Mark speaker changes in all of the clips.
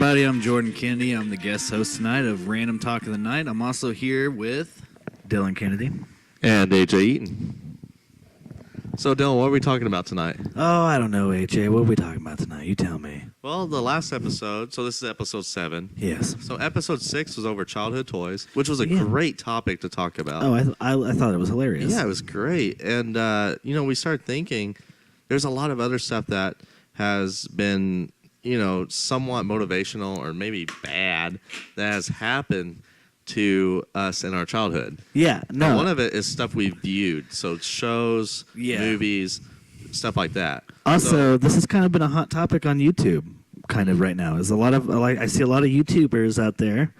Speaker 1: everybody. I'm Jordan Kennedy. I'm the guest host tonight of Random Talk of the Night. I'm also here with
Speaker 2: Dylan Kennedy
Speaker 3: and AJ Eaton. So, Dylan, what are we talking about tonight?
Speaker 2: Oh, I don't know, AJ. What are we talking about tonight? You tell me.
Speaker 3: Well, the last episode, so this is episode 7.
Speaker 2: Yes.
Speaker 3: So episode 6 was over childhood toys, which was a great topic to talk about.
Speaker 2: Oh, I thought it was hilarious.
Speaker 3: Yeah, it was great. And, we started thinking there's a lot of other stuff that has been, somewhat motivational or maybe bad that has happened to us in our childhood.
Speaker 2: Yeah, no.
Speaker 3: And one of it is stuff we viewed. So shows, movies, stuff like that.
Speaker 2: Also, this has kind of been a hot topic on YouTube kind of right now. Is a lot of I see a lot of YouTubers out there,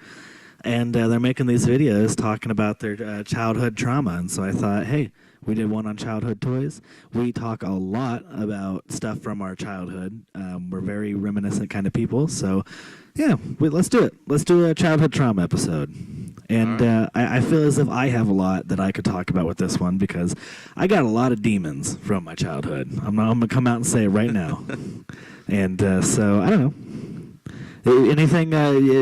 Speaker 2: and they're making these videos talking about their childhood trauma. And so I thought, hey, we did one on childhood toys. We talk a lot about stuff from our childhood. We're very reminiscent kind of people. So, yeah, let's do it. Let's do a childhood trauma episode. And right. I feel as if I have a lot that I could talk about with this one because I got a lot of demons from my childhood. I'm going to come out and say it right now. And so, I don't know. Anything,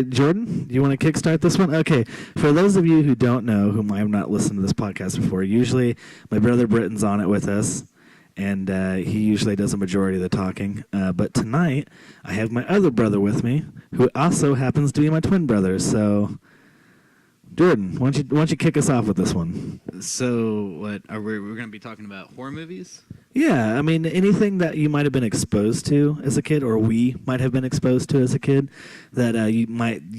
Speaker 2: Jordan? Do you want to kickstart this one? Okay. For those of you who don't know, who might have not listened to this podcast before, usually my brother Britton's on it with us, and he usually does a majority of the talking. But tonight, I have my other brother with me, who also happens to be my twin brother. So, Jordan, why don't you kick us off with this one?
Speaker 1: So, what are we're going to be talking about horror movies?
Speaker 2: Yeah, I mean, anything that you might have been exposed to as a kid, or we might have been exposed to as a kid, that you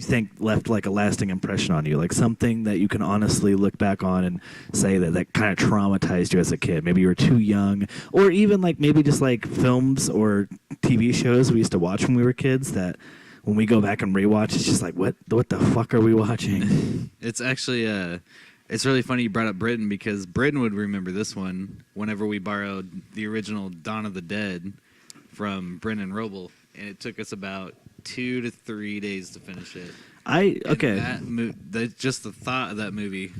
Speaker 2: think left like a lasting impression on you, like something that you can honestly look back on and say that kind of traumatized you as a kid. Maybe you were too young, or even like maybe just like films or TV shows we used to watch when we were kids that when we go back and rewatch, it's just like, what the fuck are we watching?
Speaker 1: It's actually it's really funny you brought up Britton because Britton would remember this one whenever we borrowed the original Dawn of the Dead from Brendan Roble, and it took us about 2 to 3 days to finish it. Just the thought of that movie,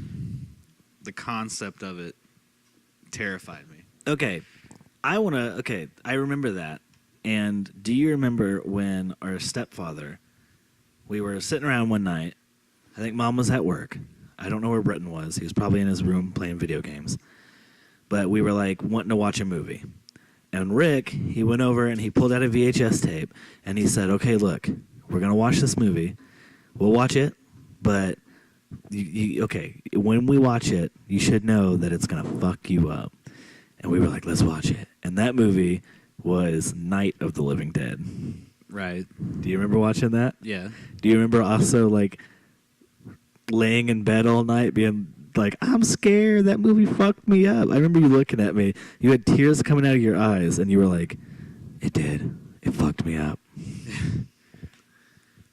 Speaker 1: the concept of it, terrified me.
Speaker 2: Okay, I remember that. And do you remember when our stepfather, we were sitting around one night, I think Mom was at work. I don't know where Britton was. He was probably in his room playing video games. But we were like wanting to watch a movie. And Rick, he went over and he pulled out a VHS tape and he said, okay, look, we're going to watch this movie. We'll watch it, but when we watch it, you should know that it's going to fuck you up. And we were like, let's watch it. And that movie was Night of the Living Dead.
Speaker 1: Right.
Speaker 2: Do you remember watching that?
Speaker 1: Yeah.
Speaker 2: Do you remember also like laying in bed all night being like, I'm scared, that movie fucked me up? I remember you looking at me, you had tears coming out of your eyes, and you were like, it did, it fucked me up.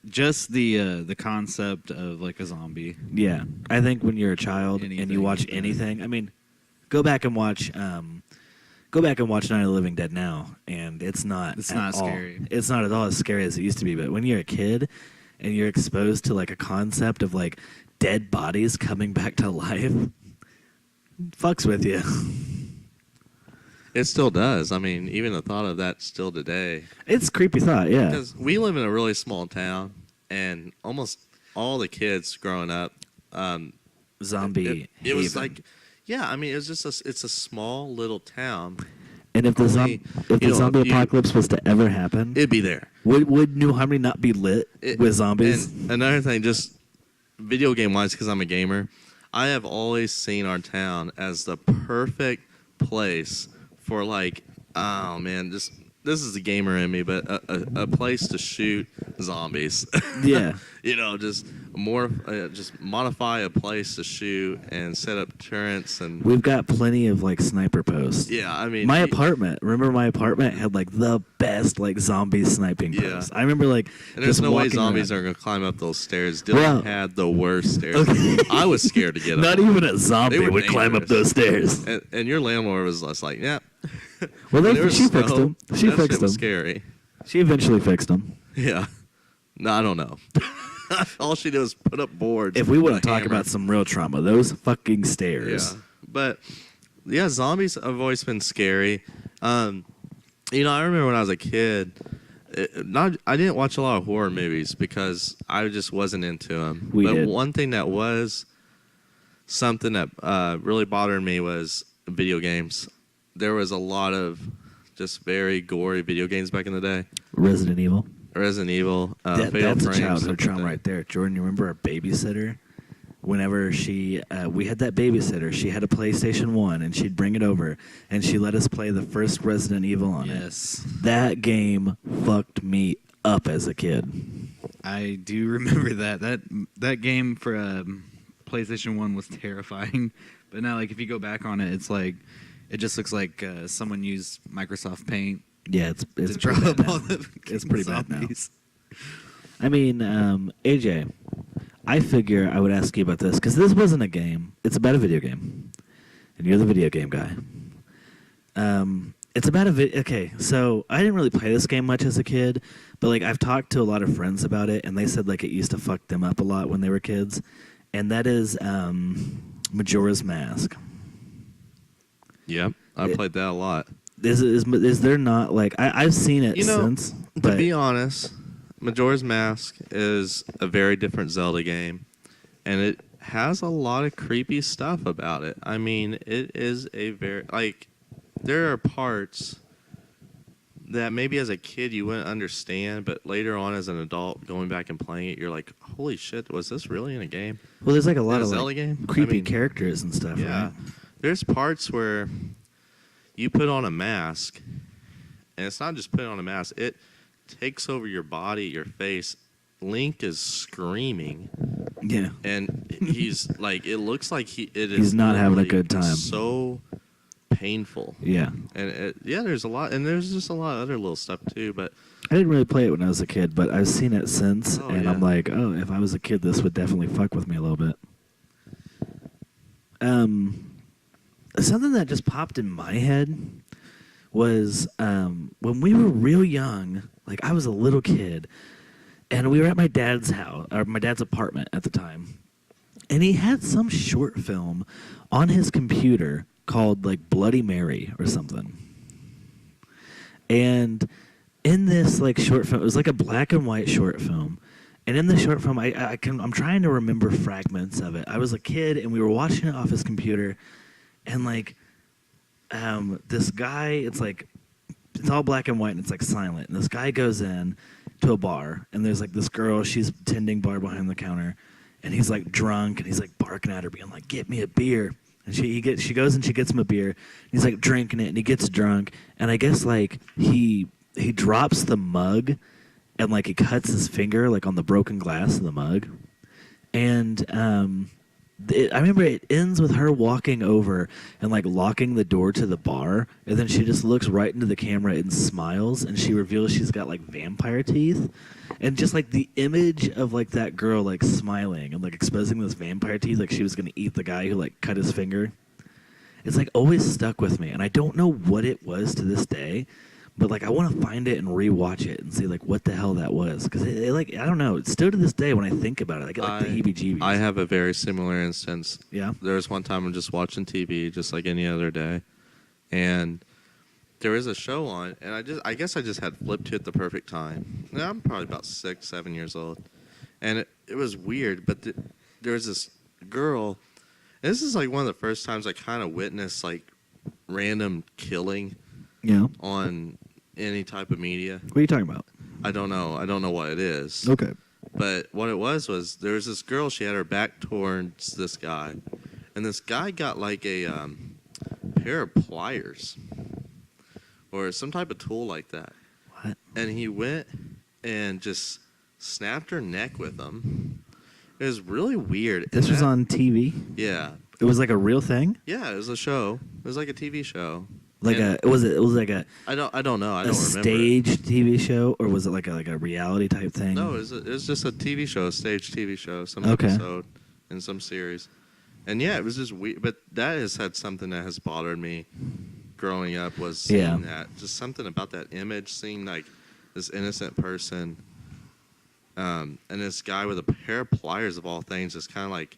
Speaker 1: Just the concept of like a zombie.
Speaker 2: Yeah, I think when you're a child and you watch anything, I mean, go back and watch Night of the Living Dead now, and it's not
Speaker 1: scary.
Speaker 2: It's not at all as scary as it used to be, but when you're a kid and you're exposed to like a concept of like dead bodies coming back to life, fucks with you.
Speaker 3: It still does. I mean, even the thought of that still today.
Speaker 2: It's a creepy thought, yeah.
Speaker 3: Because we live in a really small town, and almost all the kids growing up,
Speaker 2: zombie.
Speaker 3: It was like, yeah. I mean, it's a small little town.
Speaker 2: And if the zombie apocalypse was to ever happen,
Speaker 3: it'd be there.
Speaker 2: Would New Harmony not be lit with zombies?
Speaker 3: And another thing, just video game wise, because I'm a gamer, I have always seen our town as the perfect place for like, oh man, this is a gamer in me, but a place to shoot zombies.
Speaker 2: Yeah.
Speaker 3: Just modify a place to shoot and set up turrets. And
Speaker 2: we've got plenty of like sniper posts.
Speaker 3: Yeah, I mean,
Speaker 2: my apartment had like the best like zombie sniping posts. I remember like,
Speaker 3: and there's no way zombies are gonna climb up those stairs. Dylan had the worst stairs. Okay. I was scared to get up.
Speaker 2: Not even a zombie would climb up those stairs.
Speaker 3: And your landlord was just like, yeah.
Speaker 2: Well, she fixed them. She fixed them.
Speaker 3: Scary.
Speaker 2: She eventually fixed them.
Speaker 3: Yeah. No, I don't know. All she did was put up boards.
Speaker 2: If we want to talk about some real trauma, those fucking stairs.
Speaker 3: Yeah. But yeah, zombies have always been scary. I remember when I was a kid, I didn't watch a lot of horror movies because I just wasn't into them.
Speaker 2: We
Speaker 3: but
Speaker 2: did.
Speaker 3: one thing that was something that really bothered me was video games. There was a lot of just very gory video games back in the day.
Speaker 2: Resident Evil.
Speaker 3: Resident Evil.
Speaker 2: That's a
Speaker 3: Frames,
Speaker 2: childhood trauma
Speaker 3: something.
Speaker 2: right there. Jordan, you remember our babysitter? Whenever we had that babysitter, she had a PlayStation 1, and she'd bring it over, and she let us play the first Resident Evil on it.
Speaker 1: Yes.
Speaker 2: That game fucked me up as a kid.
Speaker 1: I do remember that. That game for PlayStation 1 was terrifying. But now, like, if you go back on it, it's like, it just looks like someone used Microsoft Paint
Speaker 2: Yeah, it's
Speaker 1: to
Speaker 2: pretty
Speaker 1: draw
Speaker 2: bad
Speaker 1: up
Speaker 2: now.
Speaker 1: all the
Speaker 2: It's pretty bad now.
Speaker 1: zombies.
Speaker 2: I mean, AJ, I figure I would ask you about this, because this wasn't a game. It's about a video game. And you're the video game guy. It's about okay, so I didn't really play this game much as a kid, but, like, I've talked to a lot of friends about it, and they said, like, it used to fuck them up a lot when they were kids. And that is Majora's Mask.
Speaker 3: Yep, I played that a lot.
Speaker 2: Is there not, like, I've seen it since.
Speaker 3: To
Speaker 2: But
Speaker 3: be honest, Majora's Mask is a very different Zelda game, and it has a lot of creepy stuff about it. I mean, it is a very, like, there are parts that maybe as a kid you wouldn't understand, but later on as an adult going back and playing it, you're like, holy shit, was this really in a game?
Speaker 2: well, there's, like, a lot
Speaker 3: In a
Speaker 2: of,
Speaker 3: Zelda
Speaker 2: like,
Speaker 3: game?
Speaker 2: creepy
Speaker 3: I mean,
Speaker 2: characters and stuff,
Speaker 3: yeah.
Speaker 2: right?
Speaker 3: There's parts where you put on a mask, and it's not just putting on a mask, it takes over your body, your face. Link is screaming,
Speaker 2: Yeah.
Speaker 3: and he's like, it looks like
Speaker 2: He's not having a
Speaker 3: literally
Speaker 2: good time.
Speaker 3: So painful.
Speaker 2: Yeah.
Speaker 3: And there's a lot, and there's just a lot of other little stuff too. But
Speaker 2: I didn't really play it when I was a kid, but I've seen it since,
Speaker 3: Oh,
Speaker 2: and
Speaker 3: yeah.
Speaker 2: I'm like, oh, if I was a kid, this would definitely fuck with me a little bit. Something that just popped in my head was when we were real young, like I was a little kid, and we were at my dad's house, or my dad's apartment at the time, and he had some short film on his computer called like Bloody Mary or something. And in this like short film, it was like a black and white short film. And in the short film, I'm trying to remember fragments of it. I was a kid, and we were watching it off his computer, and like this guy, it's all black and white, and it's like silent. And this guy goes in to a bar, and there's like this girl, she's tending bar behind the counter, and he's like drunk, and he's like barking at her, being like, "Get me a beer." And she goes and she gets him a beer. And he's like drinking it, and he gets drunk, and I guess like he drops the mug, and like he cuts his finger like on the broken glass of the mug, and I remember it ends with her walking over and like locking the door to the bar, and then she just looks right into the camera and smiles, and she reveals she's got like vampire teeth, and just like the image of like that girl like smiling and like exposing those vampire teeth, like she was gonna eat the guy who like cut his finger. It's like always stuck with me, and I don't know what it was to this day. But, like, I want to find it and rewatch it and see, like, what the hell that was. Because, like, I don't know. It's still to this day, when I think about it, I get, like, the heebie-jeebies.
Speaker 3: I have a very similar instance.
Speaker 2: Yeah?
Speaker 3: There was one time I'm just watching TV, just like any other day, and there was a show on, and I guess I just had flipped to it the perfect time. Now, I'm probably about 6, 7 years old, and it was weird, but there was this girl, and this is, like, one of the first times I kind of witnessed, like, random killing
Speaker 2: Yeah.
Speaker 3: on any type of media.
Speaker 2: What are you talking about?
Speaker 3: I don't know what it is.
Speaker 2: Okay.
Speaker 3: But what it was there was this girl, she had her back towards this guy, and this guy got like a pair of pliers or some type of tool like that.
Speaker 2: What?
Speaker 3: And he went and just snapped her neck with them. It was really weird.
Speaker 2: This was on TV?
Speaker 3: Yeah.
Speaker 2: It was like a real thing?
Speaker 3: Yeah, it was a show. It was like a TV show.
Speaker 2: Like
Speaker 3: And
Speaker 2: it was like a
Speaker 3: I don't know. I
Speaker 2: a
Speaker 3: don't remember.
Speaker 2: staged TV show, or was it like a reality type thing?
Speaker 3: No, it was just a TV show, a staged TV show, some
Speaker 2: Okay.
Speaker 3: episode in some series. And yeah, it was just weird. But that has had something that has bothered me growing up, was seeing that. Just something about that image, seeing like this innocent person and this guy with a pair of pliers of all things, just kind of like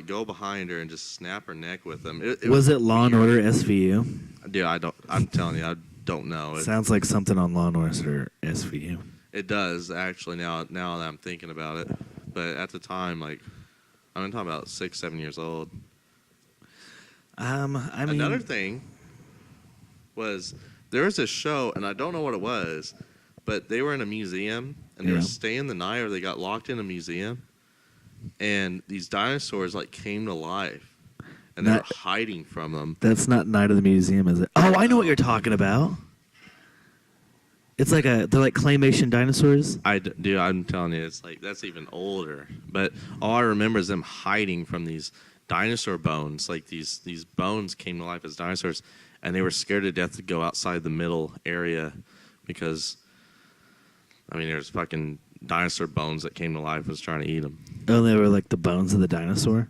Speaker 3: go behind her and just snap her neck with them.
Speaker 2: Was it Law and
Speaker 3: weird.
Speaker 2: Order SVU?
Speaker 3: Dude, I'm telling you, I don't know.
Speaker 2: Sounds like something on Law and Order SVU.
Speaker 3: It does, actually, now that I'm thinking about it. But at the time, like, I'm talking about 6, 7 years old.
Speaker 2: I mean,
Speaker 3: Another thing was there was a show, and I don't know what it was, but they were in a museum, and they were staying the night, or they got locked in a museum, and these dinosaurs, like, came to life, and they were hiding from them.
Speaker 2: That's not Night of the Museum, is it? Oh, I know what you're talking about. It's like they're like claymation dinosaurs.
Speaker 3: Dude, I'm telling you, it's like, that's even older. But all I remember is them hiding from these dinosaur bones. Like, these bones came to life as dinosaurs, and they were scared to death to go outside the middle area because, I mean, there's fucking dinosaur bones that came to life and was trying to eat them.
Speaker 2: Oh, they were like the bones of the dinosaur?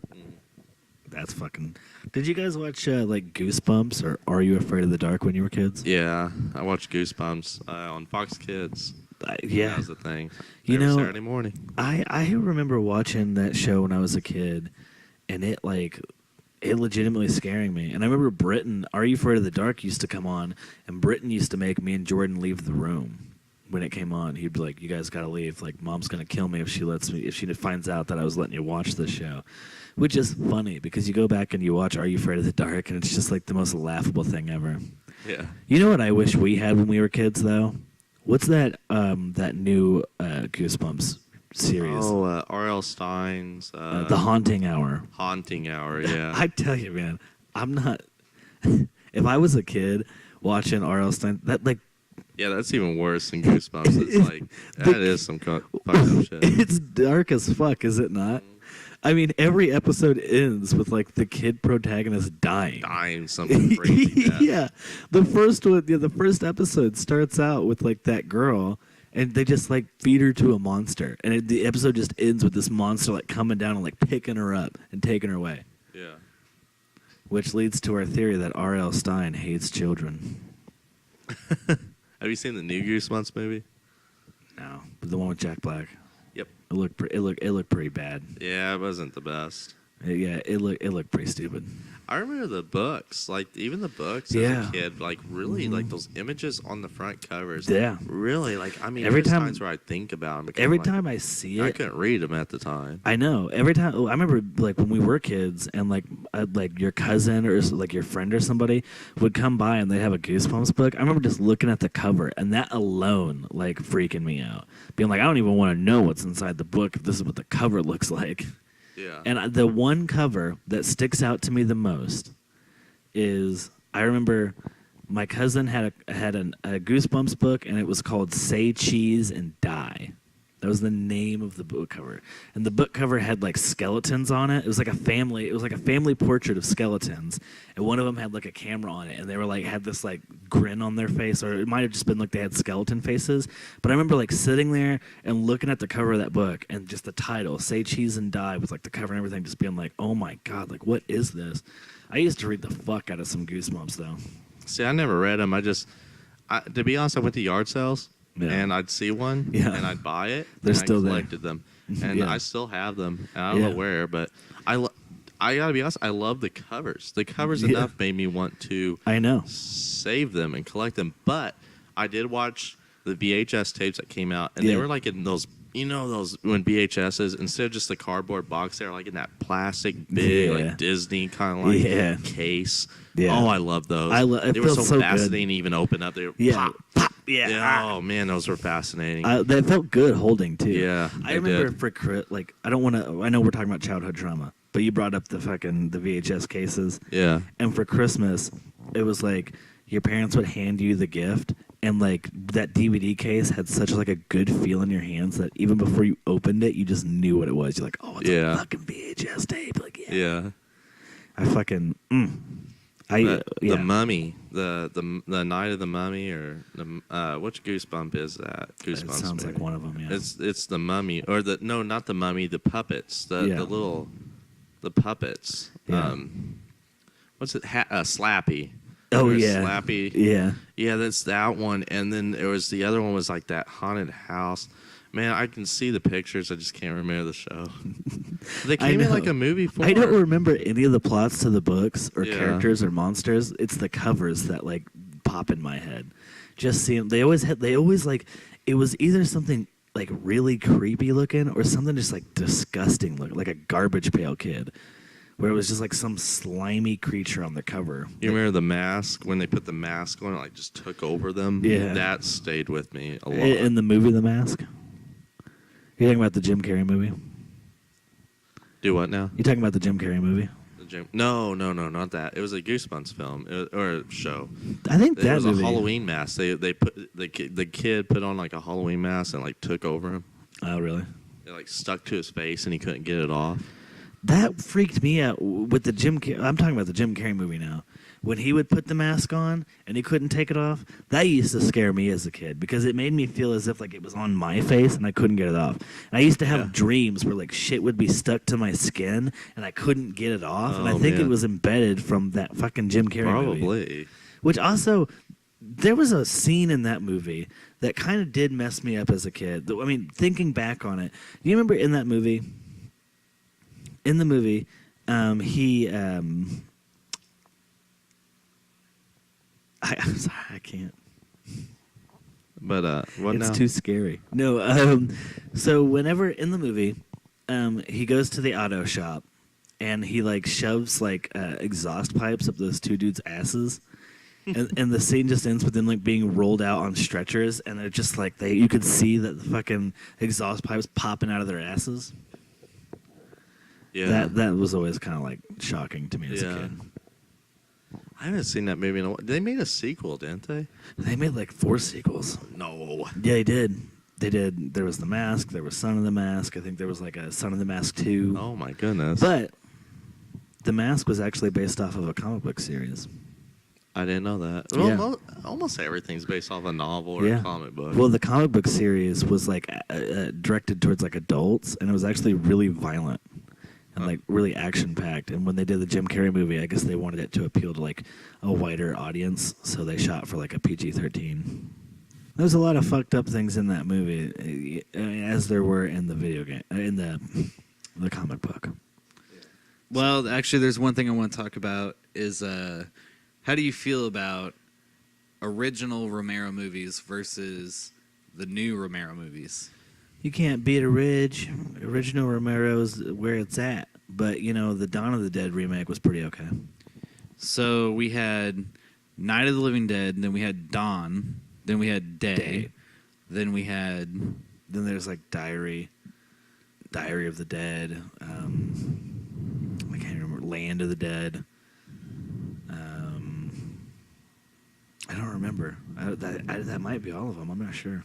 Speaker 2: That's fucking... Did you guys watch like Goosebumps or Are You Afraid of the Dark when you were kids?
Speaker 3: Yeah, I watched Goosebumps on Fox Kids.
Speaker 2: Yeah.
Speaker 3: That was the thing.
Speaker 2: You
Speaker 3: Every
Speaker 2: know,
Speaker 3: Saturday morning.
Speaker 2: I remember watching that show when I was a kid, and it legitimately scaring me. And I remember Britton, Are You Afraid of the Dark used to come on, and Britton used to make me and Jordan leave the room when it came on. He'd be like, "You guys got to leave. Like, Mom's going to kill me if she finds out that I was letting you watch this show." Which is funny because you go back and you watch Are You Afraid of the Dark, and it's just like the most laughable thing ever.
Speaker 3: Yeah.
Speaker 2: You know what I wish we had when we were kids, though? What's that that new Goosebumps series?
Speaker 3: Oh, R.L. Stein's...
Speaker 2: The Haunting Hour.
Speaker 3: Haunting Hour, yeah.
Speaker 2: I tell you, man, I'm not... If I was a kid watching R.L. Stein, that, like...
Speaker 3: Yeah, that's even worse than Goosebumps. It's like, that is some fucked up shit.
Speaker 2: It's dark as fuck, is it not? I mean, every episode ends with, like, the kid protagonist dying.
Speaker 3: Dying something crazy death.
Speaker 2: Yeah. The first episode starts out with, like, that girl, and they just, like, feed her to a monster. And the episode just ends with this monster, like, coming down and, like, picking her up and taking her away.
Speaker 3: Yeah.
Speaker 2: Which leads to our theory that R.L. Stein hates children.
Speaker 3: Have you seen the new Goosebumps movie?
Speaker 2: No. The one with Jack Black.
Speaker 3: Yep.
Speaker 2: It looked pretty bad.
Speaker 3: Yeah, it wasn't the best.
Speaker 2: Yeah, it looked pretty stupid.
Speaker 3: I remember the books, like even the books
Speaker 2: Yeah.
Speaker 3: as a kid, like really like those images on the front covers.
Speaker 2: Yeah.
Speaker 3: Really, like I mean,
Speaker 2: Every
Speaker 3: there's
Speaker 2: time-
Speaker 3: times where I think about them.
Speaker 2: Every time I see
Speaker 3: I
Speaker 2: it,
Speaker 3: couldn't read them at the time.
Speaker 2: I know. Every time I remember, like when we were kids, and like your cousin or like your friend or somebody would come by and they have a Goosebumps book. I remember just looking at the cover, and that alone like freaking me out, being like, I don't even want to know what's inside the book if this is what the cover looks like.
Speaker 3: Yeah.
Speaker 2: And the one cover that sticks out to me the most is I remember my cousin had a Goosebumps book, and it was called Say Cheese and Die. That was the name of the book cover. And the book cover had like skeletons on it. It was like a family portrait of skeletons. And one of them had like a camera on it, and they were like had this like grin on their face, or it might have just been like they had skeleton faces. But I remember like sitting there and looking at the cover of that book, and just the title, Say Cheese and Die, with like the cover and everything, just being like, oh my God, like what is this? I used to read the fuck out of some Goosebumps though.
Speaker 3: See, I never read them. To be honest, I went to yard sales.
Speaker 2: Yeah.
Speaker 3: And I'd see one, and I'd buy it.
Speaker 2: They're
Speaker 3: and
Speaker 2: still
Speaker 3: I
Speaker 2: there.
Speaker 3: collected them, and
Speaker 2: Yeah.
Speaker 3: I still have them. And I don't know where, but I gotta be honest. I love the covers. The covers enough made me want to.
Speaker 2: I know.
Speaker 3: Save them and collect them. But I did watch the VHS tapes that came out, and they were like in those. You know those when VHSs, instead of just the cardboard box, they're like in that plastic big like Disney kind of like case.
Speaker 2: Yeah.
Speaker 3: Oh, I love those.
Speaker 2: It
Speaker 3: they were
Speaker 2: felt
Speaker 3: so fascinating to even open up. They were pop.
Speaker 2: Yeah.
Speaker 3: Oh man, those were fascinating.
Speaker 2: They felt good holding too.
Speaker 3: Yeah,
Speaker 2: I remember
Speaker 3: did.
Speaker 2: for like I don't want to. I know we're talking about childhood trauma, but you brought up the VHS cases.
Speaker 3: Yeah.
Speaker 2: And for Christmas, it was like your parents would hand you the gift, and like that DVD case had such like a good feel in your hands that even before you opened it, you just knew what it was. You're like, oh, it's a fucking VHS tape. Like,
Speaker 3: Yeah.
Speaker 2: I fucking.
Speaker 3: The Mummy, the Night of the Mummy, or which Goosebump is that? Goosebumps.
Speaker 2: It sounds like one of them. Yeah.
Speaker 3: It's the Mummy, or not the Mummy, the puppets, the puppets.
Speaker 2: Yeah.
Speaker 3: What's it? Slappy.
Speaker 2: Oh
Speaker 3: There's
Speaker 2: yeah.
Speaker 3: Slappy.
Speaker 2: Yeah.
Speaker 3: Yeah, that's that one, and then there was the other one was like that haunted house. Man, I can see the pictures. I just can't remember the show. They came in like a movie form.
Speaker 2: I don't remember any of the plots to the books or
Speaker 3: Yeah.
Speaker 2: characters or monsters. It's the covers that like pop in my head. Just seeing they always like it was either something like really creepy looking or something just like disgusting looking, like a garbage pail kid, where it was just like some slimy creature on the cover.
Speaker 3: You remember The Mask, when they put the mask on, it like just took over them?
Speaker 2: Yeah.
Speaker 3: That stayed with me a lot.
Speaker 2: In the movie The Mask? You're talking about the Jim Carrey movie?
Speaker 3: Do what now?
Speaker 2: You talking about the Jim Carrey movie?
Speaker 3: No, not that. It was a Goosebumps film or a show.
Speaker 2: I think
Speaker 3: It was
Speaker 2: movie.
Speaker 3: a Halloween mask. They put the kid put on like a Halloween mask and like took over him.
Speaker 2: Oh, really?
Speaker 3: It like stuck to his face and he couldn't get it off.
Speaker 2: That freaked me out with the Jim Carrey. I'm talking about the Jim Carrey movie now. When he would put the mask on and he couldn't take it off, that used to scare me as a kid because it made me feel as if like it was on my face and I couldn't get it off. And I used to have dreams where like shit would be stuck to my skin and I couldn't get it off. And I think it was embedded from that fucking Jim Carrey movie.
Speaker 3: Probably.
Speaker 2: Which also, there was a scene in that movie that kind of did mess me up as a kid. I mean, thinking back on it, you remember in that movie? In the movie, he. I'm sorry, I can't.
Speaker 3: But what
Speaker 2: It's
Speaker 3: now?
Speaker 2: too scary. No, so whenever in the movie, he goes to the auto shop, and he like shoves like exhaust pipes up those two dudes' asses. And the scene just ends with them like being rolled out on stretchers, and they're just like you could see that the fucking exhaust pipes popping out of their asses.
Speaker 3: Yeah.
Speaker 2: That was always kind of like shocking to me as a kid.
Speaker 3: I haven't seen that movie in a while. They made a sequel, didn't they?
Speaker 2: They made like 4 sequels.
Speaker 3: No.
Speaker 2: Yeah, they did. They did. There was The Mask. There was Son of the Mask. I think there was like a Son of the Mask 2.
Speaker 3: Oh my goodness.
Speaker 2: But The Mask was actually based off of a comic book series.
Speaker 3: I didn't know that.
Speaker 2: Yeah.
Speaker 3: Well, almost everything's based off a novel or a comic book.
Speaker 2: Well, the comic book series was like directed towards like adults, and it was actually really violent and like really action packed. And when they did the Jim Carrey movie, I guess they wanted it to appeal to like a wider audience, so they shot for like a PG-13. There's a lot of fucked up things in that movie, as there were in the video game, in the comic book.
Speaker 1: Well, actually, there's one thing I want to talk about is how do you feel about original Romero movies versus the new Romero movies?
Speaker 2: You can't beat original Romero's where it's at. But, you know, the Dawn of the Dead remake was pretty okay.
Speaker 1: So we had Night of the Living Dead, then we had Dawn, then we had Day. Then
Speaker 2: there's like Diary of the Dead. I can't remember. Land of the Dead. I don't remember. That might be all of them. I'm not sure.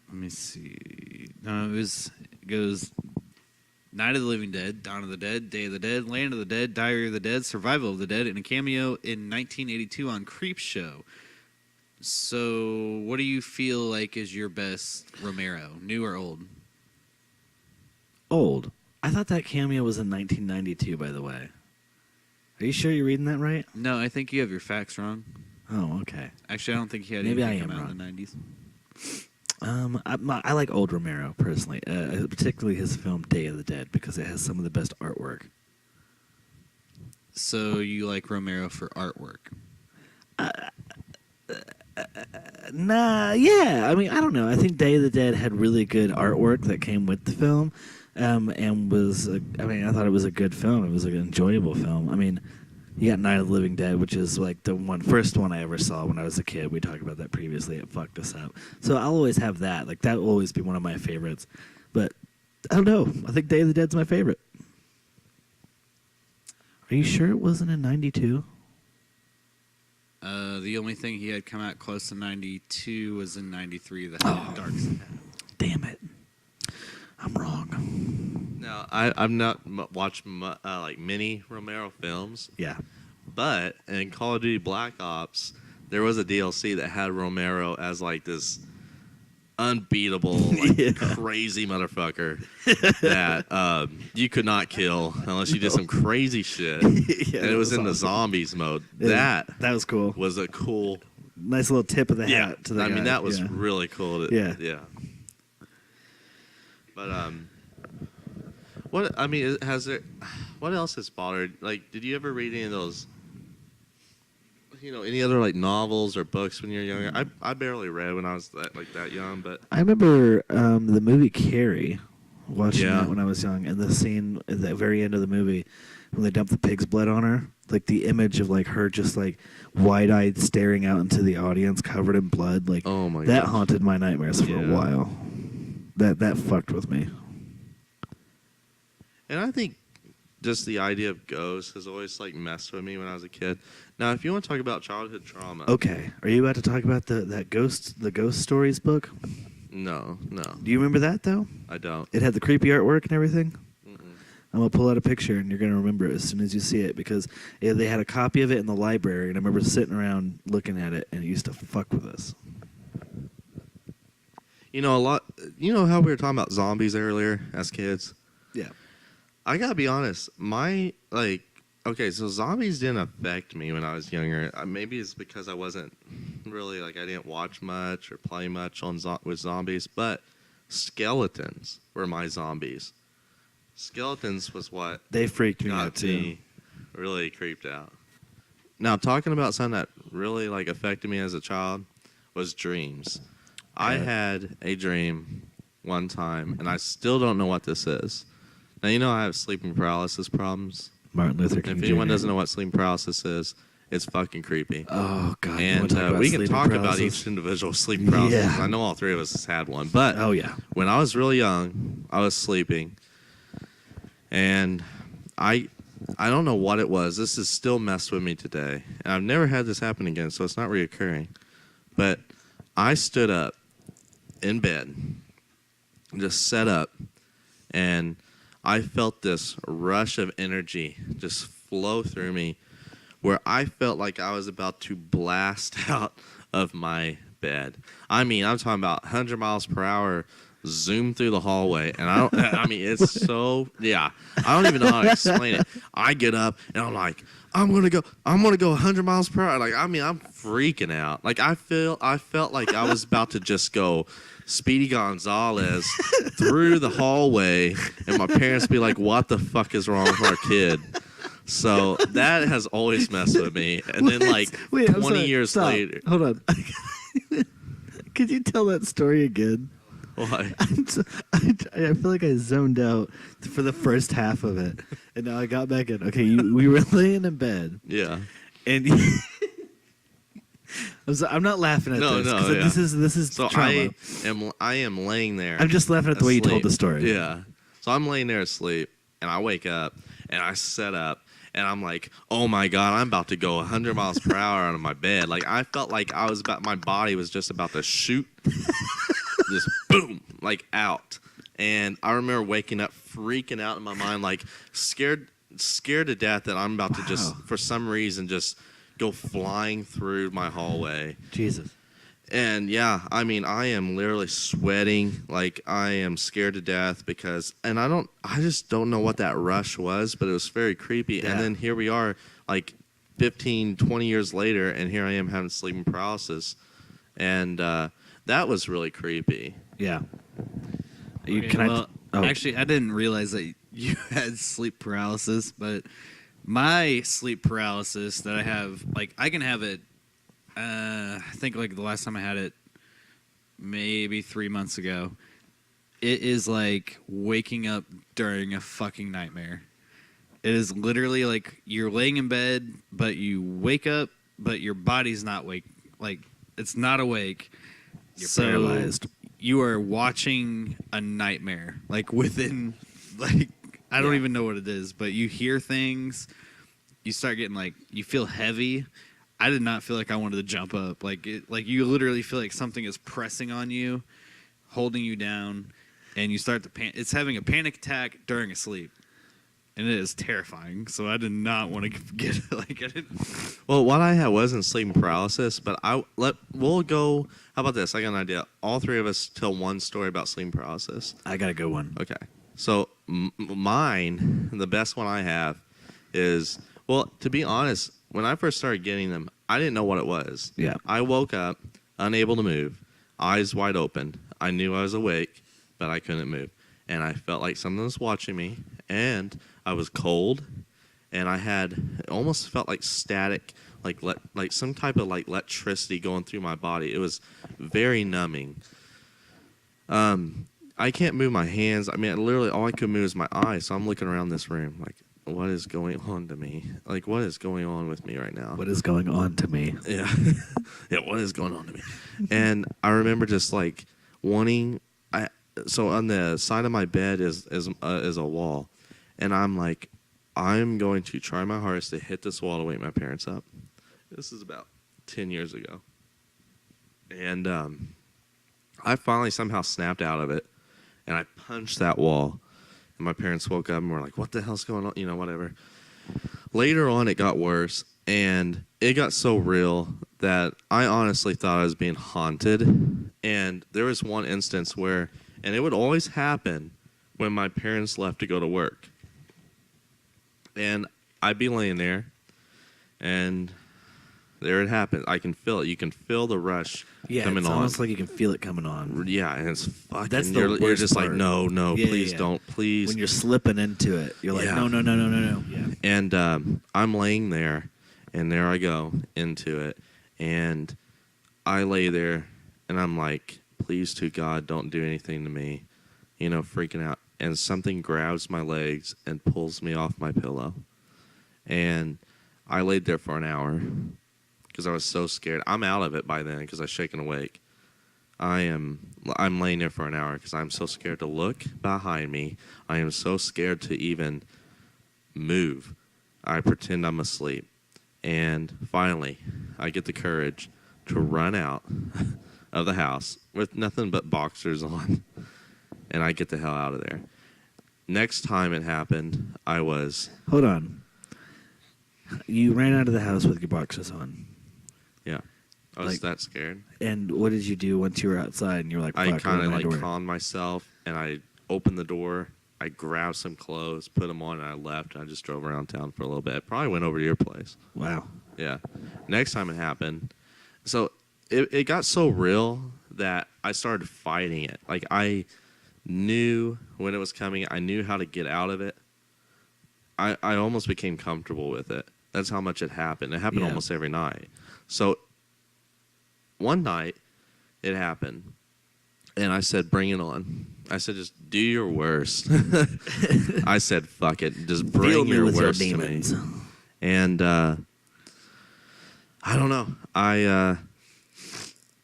Speaker 1: Let me see. No, it goes Night of the Living Dead, Dawn of the Dead, Day of the Dead, Land of the Dead, Diary of the Dead, Survival of the Dead, and a cameo in 1982 on Creepshow. So, what do you feel like is your best Romero, new or old?
Speaker 2: Old. I thought that cameo was in 1992, by the way. Are you sure you're reading that right?
Speaker 1: No, I think you have your facts wrong.
Speaker 2: Oh, okay.
Speaker 1: Actually, I don't think he had
Speaker 2: Maybe
Speaker 1: anything
Speaker 2: I am
Speaker 1: come out in the 90s.
Speaker 2: I like old Romero personally, particularly his film Day of the Dead because it has some of the best artwork.
Speaker 1: So you like Romero for artwork?
Speaker 2: Nah, yeah. I mean, I don't know. I think Day of the Dead had really good artwork that came with the film, and was. I thought it was a good film. It was an enjoyable film. I mean, you got Night of the Living Dead, which is like the first one I ever saw when I was a kid. We talked about that previously. It fucked us up. So I'll always have that. Like that will always be one of my favorites. But I don't know. I think Day of the Dead's my favorite. Are you sure it wasn't in 92?
Speaker 1: The only thing he had come out close to 92 was in 93, The Dark Side.
Speaker 2: Damn it. I'm wrong.
Speaker 3: Now, I've not watched like many Romero films.
Speaker 2: Yeah.
Speaker 3: But in Call of Duty Black Ops, there was a DLC that had Romero as like this unbeatable, like, crazy motherfucker that you could not kill unless you did some crazy shit. And it was in the zombies mode.
Speaker 2: That was cool.
Speaker 3: Was a cool,
Speaker 2: nice little tip of the hat to the guy.
Speaker 3: I mean, that was really cool. Yeah. But what else has bothered? Like, did you ever read any of those? any other like novels or books when you're younger? I barely read when I was that young, but
Speaker 2: I remember the movie Carrie, watching
Speaker 3: Yeah.
Speaker 2: that when I was young, and the scene at the very end of the movie when they dump the pig's blood on her, like the image of like her just like wide-eyed staring out into the audience covered in blood, like
Speaker 3: oh my
Speaker 2: that
Speaker 3: gosh.
Speaker 2: haunted my nightmares for a
Speaker 3: Yeah.
Speaker 2: while. That fucked with me.
Speaker 3: And I think just the idea of ghosts has always like messed with me when I was a kid. Now, if you want to talk about childhood trauma,
Speaker 2: Okay, are you about to talk about the ghost stories book?
Speaker 3: no,
Speaker 2: Do you remember that though?
Speaker 3: I don't.
Speaker 2: It had the creepy artwork and everything.
Speaker 3: Mm-mm.
Speaker 2: I'm gonna pull out a picture, and you're gonna remember it as soon as you see it, because they had a copy of it in the library, and I remember sitting around looking at it, and it used to fuck with us.
Speaker 3: You know, a lot. You know how we were talking about zombies earlier as kids?
Speaker 2: Yeah.
Speaker 3: I gotta be honest. Okay, so zombies didn't affect me when I was younger. Maybe it's because I wasn't really I didn't watch much or play much with zombies, but skeletons were my zombies. Skeletons was what
Speaker 2: They freaked me
Speaker 3: got
Speaker 2: out too.
Speaker 3: me really creeped out. Now, talking about something that really affected me as a child was dreams. I had a dream one time, and I still don't know what this is. Now, I have sleeping paralysis problems.
Speaker 2: Martin Luther King
Speaker 3: If anyone
Speaker 2: Jr.
Speaker 3: doesn't know what sleep paralysis is, it's fucking creepy.
Speaker 2: Oh God! You wanna
Speaker 3: And
Speaker 2: talk about
Speaker 3: we can
Speaker 2: sleeping
Speaker 3: talk about
Speaker 2: paralysis?
Speaker 3: each individual sleep paralysis.
Speaker 2: Yeah.
Speaker 3: I know all three of us has had one. But
Speaker 2: Oh yeah.
Speaker 3: when I was really young, I was sleeping, and I don't know what it was. This has still messed with me today, and I've never had this happen again, so it's not reoccurring. But I stood up in bed, just sat up, and I felt this rush of energy just flow through me, where I felt like I was about to blast out of my bed. I mean, I'm talking about 100 miles per hour, zoom through the hallway, and it's so, yeah, I don't even know how to explain it. I get up, and I'm like, I'm gonna go 100 miles per hour. I'm freaking out. I felt like I was about to just go Speedy Gonzalez through the hallway, and my parents be like, what the fuck is wrong with our kid? So that has always messed with me. And then
Speaker 2: Wait, I'm
Speaker 3: 20
Speaker 2: sorry.
Speaker 3: years
Speaker 2: Stop.
Speaker 3: later.
Speaker 2: Hold on. Could you tell that story again?
Speaker 3: Why?
Speaker 2: I feel like I zoned out for the first half of it, and now I got back in. Okay, we were laying in bed,
Speaker 3: Yeah.
Speaker 2: and I'm not laughing at
Speaker 3: No,
Speaker 2: this.
Speaker 3: no,
Speaker 2: 'cause
Speaker 3: yeah.
Speaker 2: this is
Speaker 3: So
Speaker 2: trauma.
Speaker 3: I am laying there.
Speaker 2: I'm just laughing at the way you told
Speaker 3: asleep.
Speaker 2: the story.
Speaker 3: Yeah. So I'm laying there asleep, and I wake up, and I sit up, and I'm like, oh my God, I'm about to go 100 miles per hour out of my bed. I felt like my body was just about to shoot, just boom, out. And I remember waking up, freaking out in my mind, scared to death that I'm about to just, for some reason, just go flying through my hallway.
Speaker 2: Jesus.
Speaker 3: And yeah, I am literally sweating, I am scared to death I just don't know what that rush was, but it was very creepy.
Speaker 2: Yeah.
Speaker 3: And then here we are, 15, 20 years later, and here I am having sleeping paralysis. And that was really creepy.
Speaker 2: Yeah.
Speaker 1: Actually, I didn't realize that you had sleep paralysis, but my sleep paralysis that I have, I can have it. I think the last time I had it, maybe 3 months ago. It is like waking up during a fucking nightmare. It is literally you're laying in bed, but you wake up, but your body's not wake. It's not awake.
Speaker 2: You're paralyzed.
Speaker 1: You are watching a nightmare. Within, I don't even know what it is, but you hear things. You start getting you feel heavy. I did not feel like I wanted to jump up. You literally feel like something is pressing on you, holding you down, and you start to it's having a panic attack during a sleep. And it is terrifying. So I did not want to get I didn't.
Speaker 3: Well, what I had wasn't sleeping paralysis, but we'll go. How about this? I got an idea. All three of us tell one story about sleeping paralysis.
Speaker 2: I got a good one.
Speaker 3: Okay. So mine, the best one I have, is, well, to be honest, when I first started getting them, I didn't know what it was.
Speaker 2: Yeah.
Speaker 3: I woke up, unable to move, eyes wide open. I knew I was awake, but I couldn't move. And I felt like something was watching me, and I was cold, and it almost felt like static like some type of like electricity going through my body. It was very numbing. I can't move my hands. I mean, literally all I could move is my eyes. So I'm looking around this room like, what is going on to me? Like, what is going on with me right now?
Speaker 2: What is going on to me?
Speaker 3: Yeah. Yeah, what is going on to me? And I remember just like wanting so on the side of my bed is a wall. And I'm like, I'm going to try my hardest to hit this wall to wake my parents up. This is about 10 years ago. And I finally somehow snapped out of it. And I punched that wall. And my parents woke up and were like, what the hell's going on? You know, whatever. Later on, it got worse. And it got so real that I honestly thought I was being haunted. And there was one instance where, and it would always happen when my parents left to go to work. And I'd be laying there, and there it happened. I can feel it. You can feel the rush coming
Speaker 2: it's
Speaker 3: on.
Speaker 2: almost like you can feel it coming on.
Speaker 3: Yeah, and it's fucking.
Speaker 2: That's the
Speaker 3: you're
Speaker 2: worst
Speaker 3: just
Speaker 2: part.
Speaker 3: like, no, please
Speaker 2: yeah.
Speaker 3: don't, please.
Speaker 2: When you're slipping into it, you're like,
Speaker 3: Yeah.
Speaker 2: no. Yeah.
Speaker 3: And I'm laying there, and there I go into it, and I lay there, and I'm like, please to God, don't do anything to me, you know, freaking out. And something grabs my legs and pulls me off my pillow. And I laid there for an hour because I was so scared. I'm out of it by then because I was shaken awake. I'm laying there for an hour because I'm so scared to look behind me. I am so scared to even move. I pretend I'm asleep. And finally, I get the courage to run out of the house with nothing but boxers on. And I get the hell out of there. Next time it happened, I was...
Speaker 2: Hold on. You ran out of the house with your boxers on.
Speaker 3: Yeah. I was that scared.
Speaker 2: And what did you do once you were outside and you were like, fuck,
Speaker 3: I kind of like
Speaker 2: door?
Speaker 3: calmed myself, and I opened the door. I grabbed some clothes, put them on, and I left. And I just drove around town for a little bit. Probably went over to your place.
Speaker 2: Wow.
Speaker 3: Yeah. Next time it happened, so it got so real that I started fighting it. Like, I knew when it was coming. I knew how to get out of it. I almost became comfortable with it. That's how much it happened. It happened almost every night. So one night it happened, and I said, bring it on. I said, just do your worst. I said, fuck it. Just bring your worst to me. And I don't know.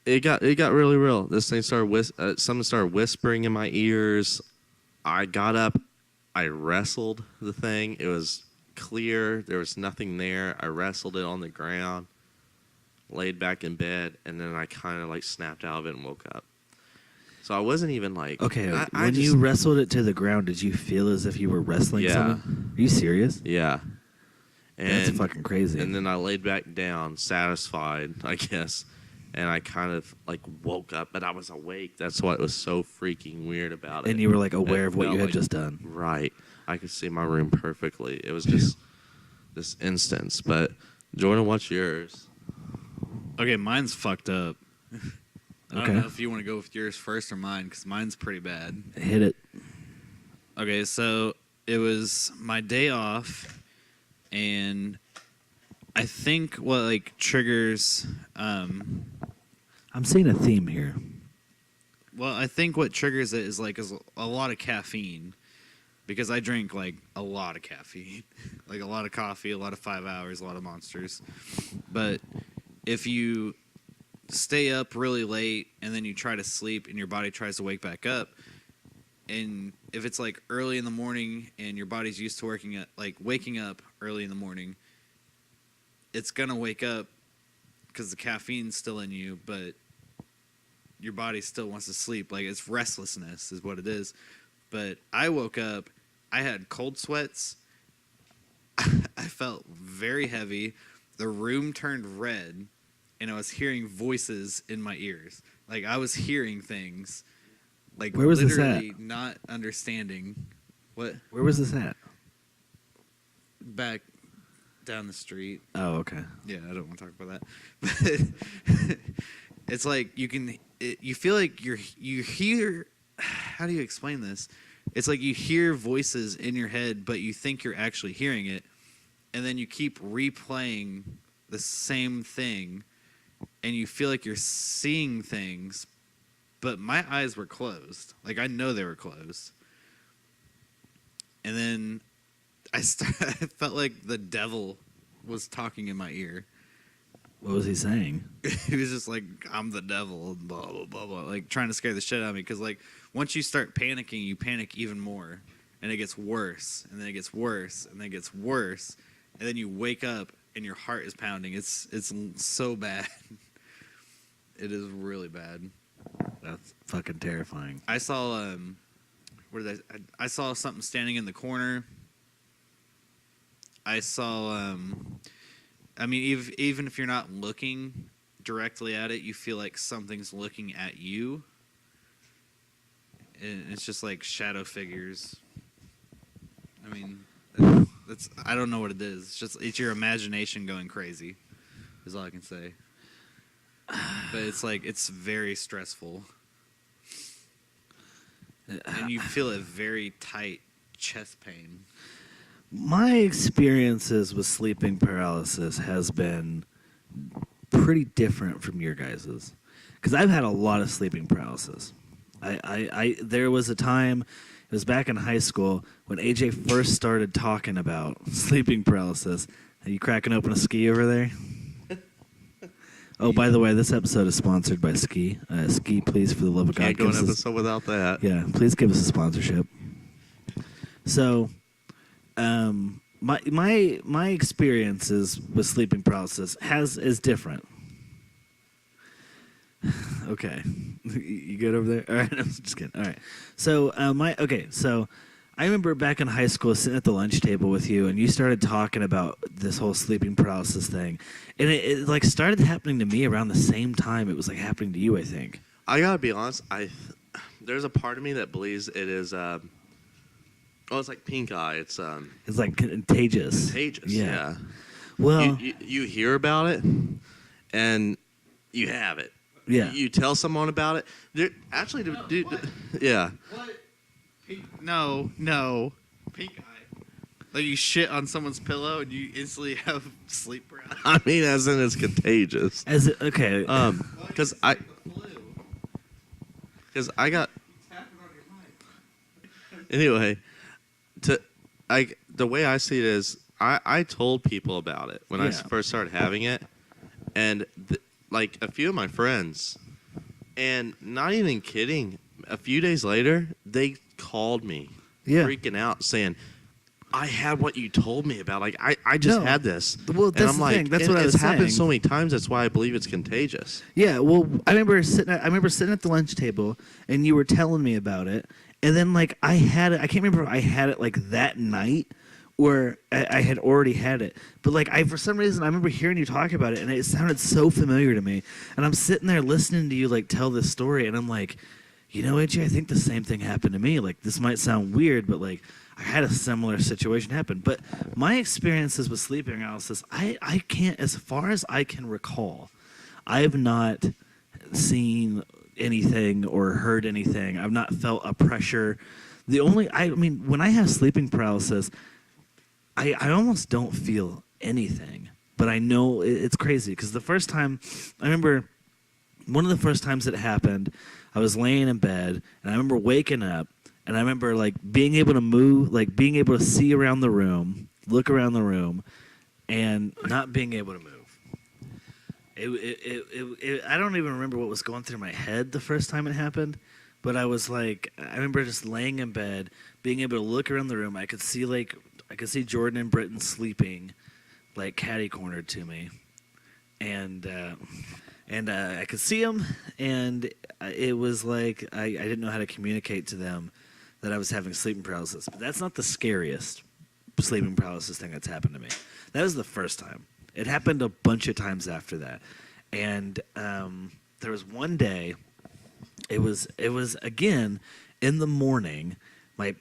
Speaker 3: It got really real. This thing started something started whispering in my ears. I got up. I wrestled the thing. It was clear. There was nothing there. I wrestled it on the ground, laid back in bed, and then I kind of like snapped out of it and woke up. So I wasn't even like...
Speaker 2: Okay, when you wrestled it to the ground, did you feel as if you were wrestling someone? Are you serious?
Speaker 3: Yeah. And,
Speaker 2: that's fucking crazy.
Speaker 3: And then I laid back down, satisfied, I guess, and I kind of like woke up, but I was awake. That's what was so freaking weird about it.
Speaker 2: And you were like aware of what you had just done.
Speaker 3: Right. I could see my room perfectly. It was just this instance. But Jordan, what's yours?
Speaker 1: Okay, mine's fucked up. I
Speaker 2: Okay.
Speaker 1: don't know if you want to go with yours first or mine, because mine's pretty bad.
Speaker 2: Hit it.
Speaker 1: Okay, so it was my day off, and I think what like triggers...
Speaker 2: I'm seeing a theme here.
Speaker 1: Well, I think what triggers it is a lot of caffeine, because I drink like a lot of caffeine, like a lot of coffee, a lot of 5 hours, a lot of Monsters. But if you stay up really late and then you try to sleep and your body tries to wake back up, and if it's like early in the morning and your body's used to waking up early in the morning, it's gonna wake up because the caffeine's still in you, but your body still wants to sleep. Like, it's restlessness is what it is. But I woke up, I had cold sweats, I felt very heavy, the room turned red, and I was hearing voices in my ears. Like, I was hearing things, like,
Speaker 2: where was
Speaker 1: literally
Speaker 2: this at? Not
Speaker 1: understanding. What?
Speaker 2: Where was this at?
Speaker 1: Back down the street.
Speaker 2: Oh, okay.
Speaker 1: Yeah, I don't want to talk about that. But it's like you feel like you hear, how do you explain this? It's like you hear voices in your head, but you think you're actually hearing it, and then you keep replaying the same thing, and you feel like you're seeing things, but my eyes were closed. Like, I know they were closed. And then I felt like the devil was talking in my ear.
Speaker 2: What was he saying?
Speaker 1: He was just like, I'm the devil, blah, blah, blah, blah, like trying to scare the shit out of me. Because, like, once you start panicking, you panic even more. And it gets worse, and then it gets worse, and then it gets worse. And then you wake up, and your heart is pounding. It's so bad. It is really bad.
Speaker 2: That's fucking terrifying.
Speaker 1: I saw, I saw something standing in the corner. I saw, I mean, even if you're not looking directly at it, you feel like something's looking at you. And it's just like shadow figures. I mean, I don't know what it is. It's your imagination going crazy, is all I can say. But it's like, it's very stressful. And you feel a very tight chest pain.
Speaker 2: My experiences with sleeping paralysis has been pretty different from your guys's, because I've had a lot of sleeping paralysis. There was a time, it was back in high school, when AJ first started talking about sleeping paralysis. Are you cracking open a ski over there? Oh, by the way, this episode is sponsored by Ski. Ski, please, for the love of God.
Speaker 3: Can't go an episode without that.
Speaker 2: Yeah, please give us a sponsorship. So, my experiences with sleeping paralysis is different. Okay, you good over there? All right, I'm just kidding. All right, so so I remember back in high school sitting at the lunch table with you, and you started talking about this whole sleeping paralysis thing, and it like started happening to me around the same time it was like happening to you, I think.
Speaker 3: I gotta be honest. There's a part of me that believes it is. It's like pink eye. It's
Speaker 2: like contagious.
Speaker 3: Contagious.
Speaker 2: Yeah.
Speaker 3: Yeah.
Speaker 2: Well,
Speaker 3: you hear about it, and you have it.
Speaker 2: Yeah.
Speaker 3: You tell someone about it. Yeah.
Speaker 1: What? No. Pink eye. Like you shit on someone's pillow and you instantly have sleep paralysis.
Speaker 3: I mean, as in it's contagious.
Speaker 2: Okay.
Speaker 3: Because I got. Anyway, the way I see it is, I told people about it when I first started having it, and like a few of my friends, and not even kidding, a few days later they called me, freaking out, saying, I had what you told me about. Like I just had this.
Speaker 2: Well, that's
Speaker 3: and I'm
Speaker 2: the
Speaker 3: like,
Speaker 2: thing. That's what I was
Speaker 3: saying. It's happened so many times. That's why I believe it's contagious.
Speaker 2: Yeah. Well, I remember sitting at the lunch table, and you were telling me about it, and then like I had it. I can't remember if I had it like that night, or I had already had it. But like for some reason I remember hearing you talk about it, and it sounded so familiar to me. And I'm sitting there listening to you like tell this story, and I'm like, you know, AJ, I think the same thing happened to me. Like this might sound weird, but like I had a similar situation happen. But my experiences with sleep paralysis, I can't, as far as I can recall, I have not seen anything or heard anything. I've not felt a pressure. I mean, when I have sleeping paralysis, I almost don't feel anything. But I know it's crazy because the first time, I remember one of the first times it happened, I was laying in bed, and I remember waking up, and I remember like being able to move, like being able to see around the room, look around the room, and not being able to move. I don't even remember what was going through my head the first time it happened, but I was like, I remember just laying in bed, being able to look around the room. I could see Jordan and Britton sleeping, like catty-cornered to me, and I could see them, and it was like I didn't know how to communicate to them that I was having sleeping paralysis. But that's not the scariest sleeping paralysis thing that's happened to me. That was the first time. It happened a bunch of times after that, and there was one day. It was again in the morning. We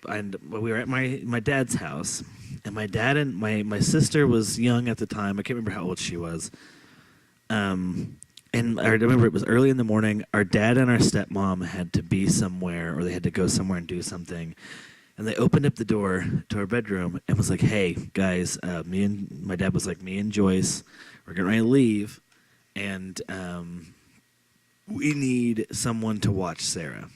Speaker 2: were at my dad's house, and my dad and my sister was young at the time. I can't remember how old she was. And I remember it was early in the morning. Our dad and our stepmom had to be somewhere, or they had to go somewhere and do something. And they opened up the door to our bedroom and was like, "Hey, guys," my dad was like, "Me and Joyce we're getting ready to leave, and we need someone to watch Sarah.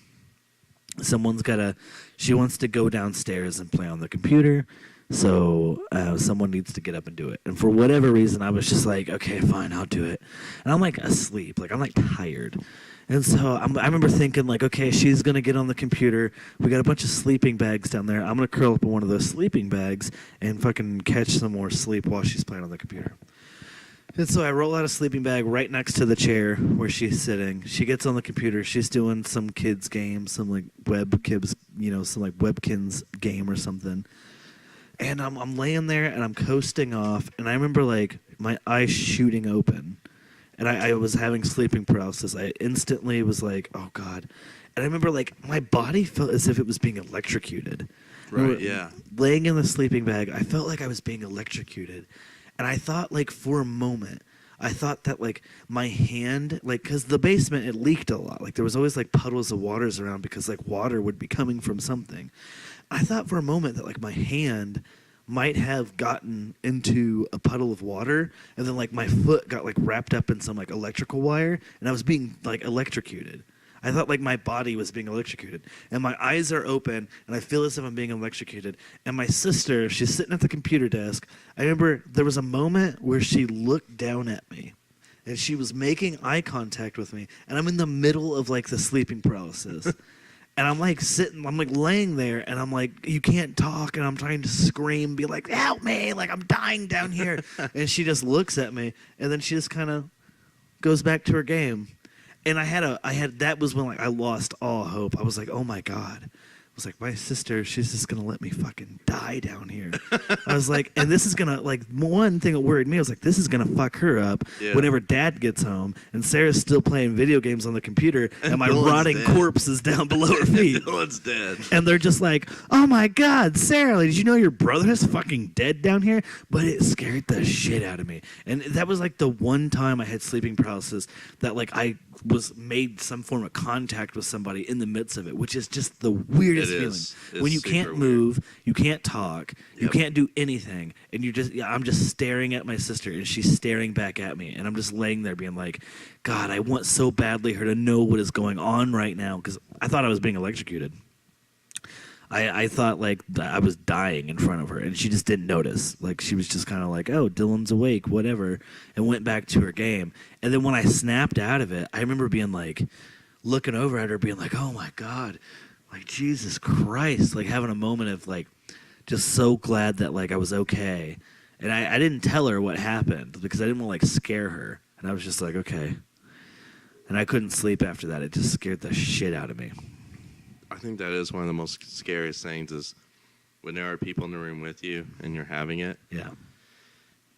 Speaker 2: She wants to go downstairs and play on the computer, so someone needs to get up and do it. And for whatever reason, I was just like, okay, fine, I'll do it. And I'm like asleep, like I'm like tired. And so I remember thinking like, okay, she's going to get on the computer. We got a bunch of sleeping bags down there. I'm going to curl up in one of those sleeping bags and fucking catch some more sleep while she's playing on the computer. And so I roll out a sleeping bag right next to the chair where she's sitting. She gets on the computer. She's doing some kids game, some like some like Webkins game or something. And I'm laying there and I'm coasting off. And I remember like my eyes shooting open. And I was having sleeping paralysis. I instantly was like, oh God. And I remember like my body felt as if it was being electrocuted.
Speaker 3: Right, yeah.
Speaker 2: Laying in the sleeping bag, I felt like I was being electrocuted. And I thought, like, for a moment, I thought that, like, my hand, like, because the basement, it leaked a lot. Like, there was always, like, puddles of waters around because, like, water would be coming from something. I thought for a moment that, like, my hand might have gotten into a puddle of water, and then, like, my foot got, like, wrapped up in some, like, electrical wire, and I was being, like, electrocuted. I thought like my body was being electrocuted. And my eyes are open, and I feel as if I'm being electrocuted. And my sister, she's sitting at the computer desk. I remember there was a moment where she looked down at me, and she was making eye contact with me. And I'm in the middle of like the sleeping paralysis. And I'm like I'm like laying there, and I'm like, you can't talk, and I'm trying to scream, be like, help me, like I'm dying down here. And she just looks at me, and then she just kind of goes back to her game. And that was when like I lost all hope. I was like, oh my God. I was like, my sister, she's just going to let me fucking die down here. I was like, and this is going to, like, one thing that worried me, I was like, this is going to fuck her up whenever Dad gets home. And Sarah's still playing video games on the computer, and my rotting corpse is down below her feet.
Speaker 3: Dylan's dead.
Speaker 2: And they're just like, oh my God, Sarah, did you know your brother is fucking dead down here? But it scared the shit out of me. And that was like the one time I had sleeping paralysis that like I made some form of contact with somebody in the midst of it, which is just the weirdest feeling.
Speaker 3: It's
Speaker 2: when you can't move, you can't talk, you can't do anything, and I'm just staring at my sister, and she's staring back at me, and I'm just laying there being like, God, I want so badly her to know what is going on right now, because I thought I was being electrocuted. I thought like I was dying in front of her, and she just didn't notice. Like she was just kind of like, oh, Dylan's awake, whatever, and went back to her game. And then when I snapped out of it, I remember being like, looking over at her, being like, oh my God, like Jesus Christ, like having a moment of like, just so glad that like I was okay. And I didn't tell her what happened because I didn't want to like scare her. And I was just like, okay. And I couldn't sleep after that. It just scared the shit out of me.
Speaker 3: I think that is one of the most scariest things is when there are people in the room with you and you're having it.
Speaker 2: Yeah.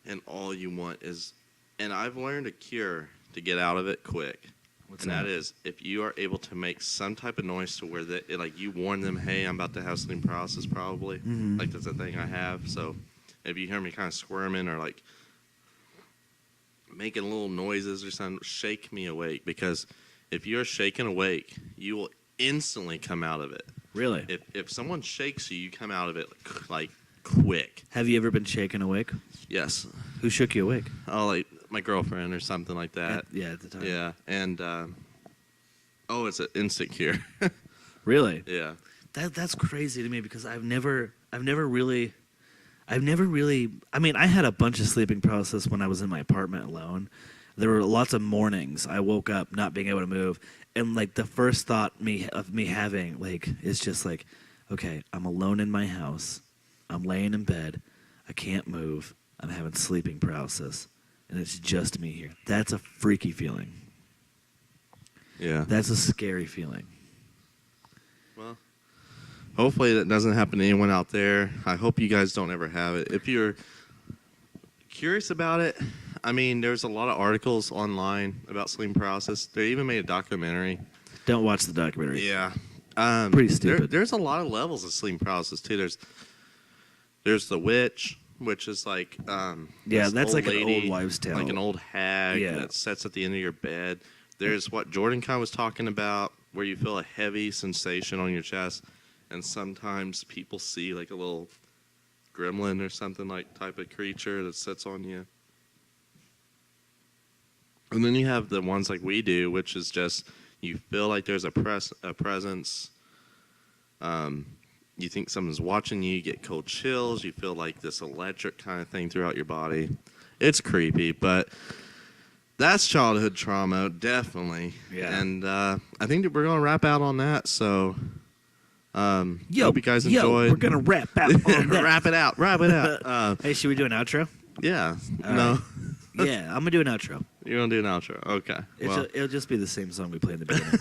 Speaker 3: And all you want is, and I've learned a cure to get out of it quick.
Speaker 2: What's
Speaker 3: and
Speaker 2: that?
Speaker 3: that is if you are able to make some type of noise to where like you warn them, hey, I'm about to have sleep paralysis probably.
Speaker 2: Mm-hmm.
Speaker 3: Like that's a thing I have. So if you hear me kind of squirming or like making little noises or something, shake me awake. Because if you're shaken awake, you will instantly come out of it.
Speaker 2: Really?
Speaker 3: If someone shakes you, you come out of it like quick.
Speaker 2: Have you ever been shaken awake?
Speaker 3: Yes.
Speaker 2: Who shook you awake?
Speaker 3: Oh, like my girlfriend or something like that.
Speaker 2: At the time.
Speaker 3: Yeah, and it's an instant cure.
Speaker 2: Really?
Speaker 3: Yeah.
Speaker 2: That's crazy to me because I've never really. I mean, I had a bunch of sleeping paralysis when I was in my apartment alone. There were lots of mornings I woke up not being able to move, and like the first thought of me having like is just like, okay, I'm alone in my house, I'm laying in bed, I can't move, I'm having sleeping paralysis, and it's just me here. That's a freaky feeling.
Speaker 3: Yeah.
Speaker 2: That's a scary feeling.
Speaker 3: Well, hopefully that doesn't happen to anyone out there. I hope you guys don't ever have it. If you're curious about it, I mean, there's a lot of articles online about sleep paralysis. They even made a documentary.
Speaker 2: Don't watch the documentary.
Speaker 3: Yeah.
Speaker 2: Pretty stupid.
Speaker 3: There's a lot of levels of sleep paralysis, too. There's the witch, which is like
Speaker 2: that's like
Speaker 3: lady,
Speaker 2: an old wives' tale.
Speaker 3: like an old hag that sits at the end of your bed. There's what Jordan kind of was talking about, where you feel a heavy sensation on your chest, and sometimes people see like a little gremlin or something like type of creature that sits on you. And then you have the ones like we do, which is just you feel like there's a presence. You think someone's watching you. You get cold chills. You feel like this electric kind of thing throughout your body. It's creepy, but that's childhood trauma, definitely.
Speaker 2: Yeah.
Speaker 3: And I think that we're going to wrap out on that. So hope you guys
Speaker 2: We're
Speaker 3: enjoyed.
Speaker 2: going to wrap out on that.
Speaker 3: Wrap it out.
Speaker 2: Hey, should we do an outro?
Speaker 3: Yeah.
Speaker 2: All
Speaker 3: no.
Speaker 2: right. Yeah, I'm going to do an outro.
Speaker 3: You're going to do an outro. Okay. Well,
Speaker 2: It'll just be the same song we played in the beginning.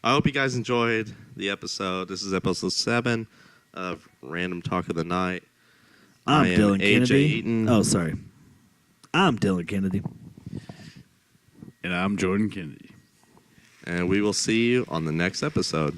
Speaker 3: I hope you guys enjoyed the episode. This is episode 7 of Random Talk of the Night.
Speaker 2: I'm
Speaker 3: I am
Speaker 2: Dylan
Speaker 3: AJ
Speaker 2: Kennedy.
Speaker 3: Eaton.
Speaker 2: Oh, sorry. I'm Dylan Kennedy.
Speaker 1: And I'm Jordan Kennedy.
Speaker 3: And we will see you on the next episode.